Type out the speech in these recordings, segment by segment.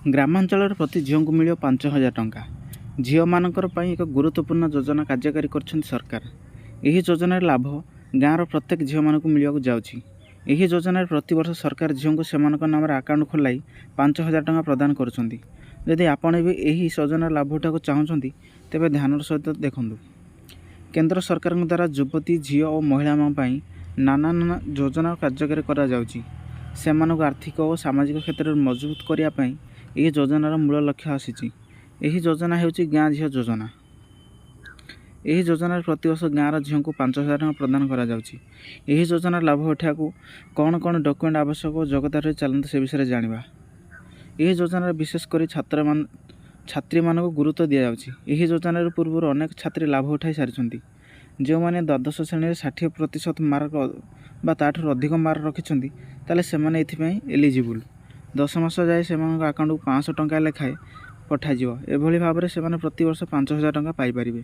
ଗ୍ରାମାଞ୍ଚଳର ପ୍ରତି ଝିଅଙ୍କୁ ମିଳିବ 5,000 ଟଙ୍କା। ଝିଅମାନଙ୍କର ପାଇଁ ଏକ ଗୁରୁତ୍ୱପୂର୍ଣ୍ଣ ଯୋଜନା କାର୍ଯ୍ୟକାରୀ କରିଛନ୍ତି ସରକାର। ଏହି ଯୋଜନାର ଲାଭ ଗାଁର ପ୍ରତ୍ୟେକ ଝିଅମାନଙ୍କୁ ମିଳିବାକୁ ଯାଉଛି। ଏହି ଯୋଜନାରେ ପ୍ରତିବର୍ଷ ସରକାର ଝିଅଙ୍କୁ ସେମାନଙ୍କ ନାମରେ ଆକାଉଣ୍ଟ ଖୋଲାଇ 5,000 ଟଙ୍କା ପ୍ରଦାନ କରୁଛନ୍ତି। ଯଦି ଆପଣ ବି ଏହି ଯୋଜନାର ଲାଭ ଉଠାଇବାକୁ ଚାହୁଁଛନ୍ତି ତେବେ ଧ୍ୟାନର ସହିତ ଦେଖନ୍ତୁ। କେନ୍ଦ୍ର ସରକାରଙ୍କ ଦ୍ୱାରା ଯୁବତୀ, ଝିଅ ଓ ମହିଳାମାନଙ୍କ ପାଇଁ ନାନା ଯୋଜନା କାର୍ଯ୍ୟକାରୀ କରାଯାଉଛି। ସେମାନଙ୍କୁ ଆର୍ଥିକ ଓ ସାମାଜିକ କ୍ଷେତ୍ରରେ ମଜବୁତ କରିବା ପାଇଁ ଏହି ଯୋଜନାର ମୂଳ ଲକ୍ଷ୍ୟ ଆସିଛି। ଏହି ଯୋଜନା ହେଉଛି ଗାଁ ଝିଅ ଯୋଜନା। ଏହି ଯୋଜନାରେ ପ୍ରତିବର୍ଷ ଗାଁର ଝିଅଙ୍କୁ 5,000 ଟଙ୍କା ପ୍ରଦାନ କରାଯାଉଛି। ଏହି ଯୋଜନାର ଲାଭ ଉଠାଇବାକୁ କ'ଣ ଡକ୍ୟୁମେଣ୍ଟ ଆବଶ୍ୟକ ଓ ଯୋଗ୍ୟତା ରହିଛି ଚାଲନ୍ତୁ ସେ ବିଷୟରେ ଜାଣିବା। ଏହି ଯୋଜନାରେ ବିଶେଷ କରି ଛାତ୍ରୀମାନଙ୍କୁ ଗୁରୁତ୍ୱ ଦିଆଯାଉଛି। ଏହି ଯୋଜନାର ପୂର୍ବରୁ ଅନେକ ଛାତ୍ରୀ ଲାଭ ଉଠାଇ ସାରିଛନ୍ତି। ଯେଉଁମାନେ ଦ୍ୱାଦଶ ଶ୍ରେଣୀରେ 60% ମାର୍କ ବା ତା'ଠାରୁ ଅଧିକ ମାର୍କ ରଖିଛନ୍ତି ତାହେଲେ ସେମାନେ ଏଥିପାଇଁ ଏଲିଜିବୁଲ୍। 10 ମାସ ଯାଏ ସେମାନଙ୍କ ଆକାଉଣ୍ଟକୁ 500 ଟଙ୍କା ଲେଖାଏଁ ପଠାଯିବ। ଏଭଳି ଭାବରେ ସେମାନେ ପ୍ରତିବର୍ଷ 5,000 ଟଙ୍କା ପାଇପାରିବେ।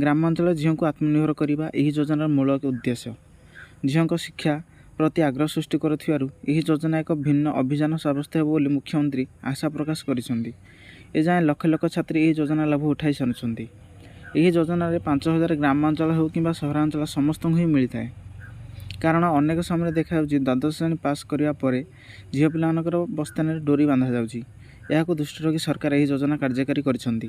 ଗ୍ରାମାଞ୍ଚଳ ଝିଅଙ୍କୁ ଆତ୍ମନିର୍ଭର କରିବା ଏହି ଯୋଜନାର ମୂଳ ଉଦ୍ଦେଶ୍ୟ। ଝିଅଙ୍କ ଶିକ୍ଷା ପ୍ରତି ଆଗ୍ରହ ସୃଷ୍ଟି କରୁଥିବାରୁ ଏହି ଯୋଜନା ଏକ ଭିନ୍ନ ଅଭିଯାନ ସାବ୍ୟସ୍ତ ହେବ ବୋଲି ମୁଖ୍ୟମନ୍ତ୍ରୀ ଆଶା ପ୍ରକାଶ କରିଛନ୍ତି। ଏଯାଏଁ ଲକ୍ଷ ଲକ୍ଷ ଛାତ୍ରୀ ଏହି ଯୋଜନା ଲାଭ ଉଠାଇ ସାରିଛନ୍ତି। ଏହି ଯୋଜନାରେ 5,000 ଗ୍ରାମାଞ୍ଚଳ ହେଉ କିମ୍ବା ସହରାଞ୍ଚଳ ସମସ୍ତଙ୍କୁ ହିଁ ମିଳିଥାଏ। କାରଣ ଅନେକ ସମୟରେ ଦେଖାଯାଉଛି ଦ୍ୱାଦଶ ଶ୍ରେଣୀ ପାସ୍ କରିବା ପରେ ଝିଅ ପିଲାମାନଙ୍କର ବସ୍ତାନିରେ ଡୋରି ବାନ୍ଧାଯାଉଛି। ଏହାକୁ ଦୃଷ୍ଟିରେ ରଖି ସରକାର ଏହି ଯୋଜନା କାର୍ଯ୍ୟକାରୀ କରିଛନ୍ତି।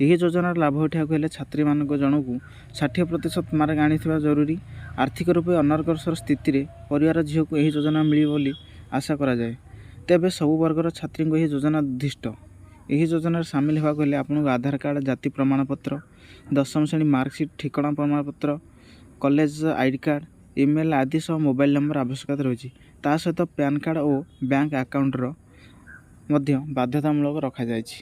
ଏହି ଯୋଜନାର ଲାଭ ଉଠାଇବାକୁ ହେଲେ ଛାତ୍ରୀମାନଙ୍କ ଜଣକୁ 60% ମାର୍କ ଆଣିଥିବା ଜରୁରୀ। ଆର୍ଥିକ ରୂପେ ଅନଗ୍ରସର ସ୍ଥିତିରେ ପରିବାର ଝିଅକୁ ଏହି ଯୋଜନା ମିଳିବ ବୋଲି ଆଶା କରାଯାଏ। ତେବେ ସବୁ ବର୍ଗର ଛାତ୍ରୀଙ୍କୁ ଏହି ଯୋଜନା ଉଦ୍ଦିଷ୍ଟ। ଏହି ଯୋଜନାରେ ସାମିଲ ହେବାକୁ ହେଲେ ଆପଣଙ୍କୁ ଆଧାର କାର୍ଡ଼, ଜାତି ପ୍ରମାଣପତ୍ର, 10ମ ଶ୍ରେଣୀ ମାର୍କସିଟ୍, ଠିକଣା ପ୍ରମାଣପତ୍ର, କଲେଜ ଆଇଡି କାର୍ଡ଼, ଇମେଲ୍ ଆଦି ସହ ମୋବାଇଲ ନମ୍ବର ଆବଶ୍ୟକତା ରହିଛି। ତା ସହିତ ପ୍ୟାନ୍ କାର୍ଡ଼ ଓ ବ୍ୟାଙ୍କ ଆକାଉଣ୍ଟର ମଧ୍ୟ ବାଧ୍ୟତାମୂଳକ ରଖାଯାଇଛି।